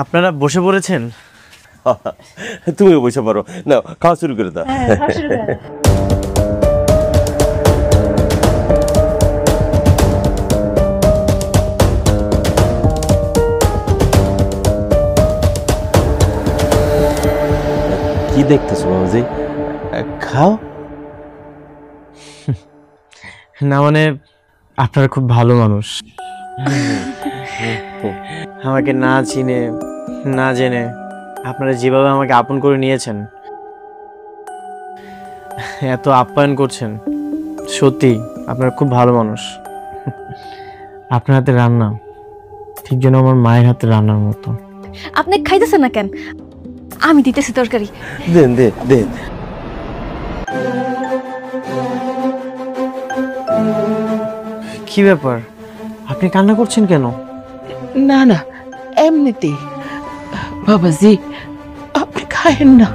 আপনারা বসে পড়েছেন? তুমিও বসে পারো, না খাওয়া শুরু করে দাও। কি দেখতেছো বাবাজি? খাও। না মানে আপনারা খুব ভালো মানুষ। আমাকে না চিনে না জেনে আপনারা যেভাবে আমাকে আপন করে নিয়েছেন, এত আপ্যায়ন করছেন, সত্যি আপনারা খুব ভালো মানুষ। আপনার হাতে রান্না ঠিক যেন আমার মায়ের হাতে রান্নার মতো। আপনি খাইতেছেন না কেন? আমি দিতেছি তরকারি। দেন দেন দেন। কি ব্যাপার, আপনি কান্না করছেন কেন? না না, এমনিতেই। বাবাজি, আপনি খায়েন না।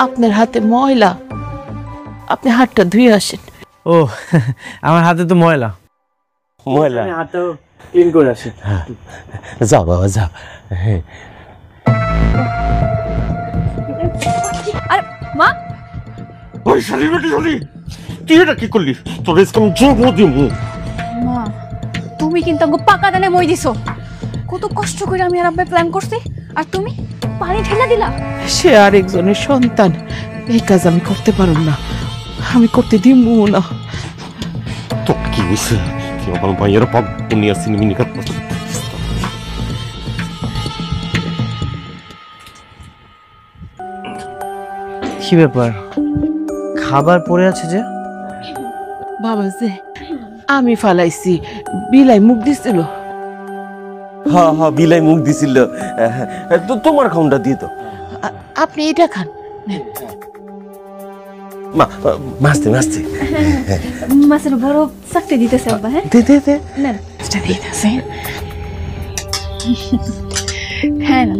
আপনার হাতে ময়লা, আপনি হাতটা ধুয়ে আসেন। ও, আমার হাতে তো ময়লা। ময়লা? হাতটা ক্লিন করে আসি। যাও বাবা যাও। হ্যাঁ। আর মা, ওই শালি বেটি শালি, তুই এটা কি করলি? তোর ইসকাম যোগ দিমু। মা তুমি কিন্তু আমাকে পাকা দানে মই দিছো। কত কষ্ট করে আমি আর আব্বাই প্ল্যান করছি, আর তুমি পানি ঢেলে দিলা। সে আরেকজনের সন্তান, এই কাজ আমি করতে পারব না, আমি করতে দিমু না। তো কি হইছে? তুই আমার ভাইয়ের পাপ পুনিয়া সিনেমিনি কাট। কি ব্যাপার, খাবার পড়ে আছে যে? বাবাজি, আমি ফালাইছি, বিলাই মুখ দিছিল। হ্যাঁ হ্যাঁ, বিলাই মুখ দিছিল। তো তোমার খাউনটা দিয়ে তো। আপনি এটা খান। মা মাছতে মাছতে। মাছের বড় চাকতে দিতেছে আব্বা। হ্যাঁ দে দে দে। নেন, এটা দিতেছে। হ্যাঁ না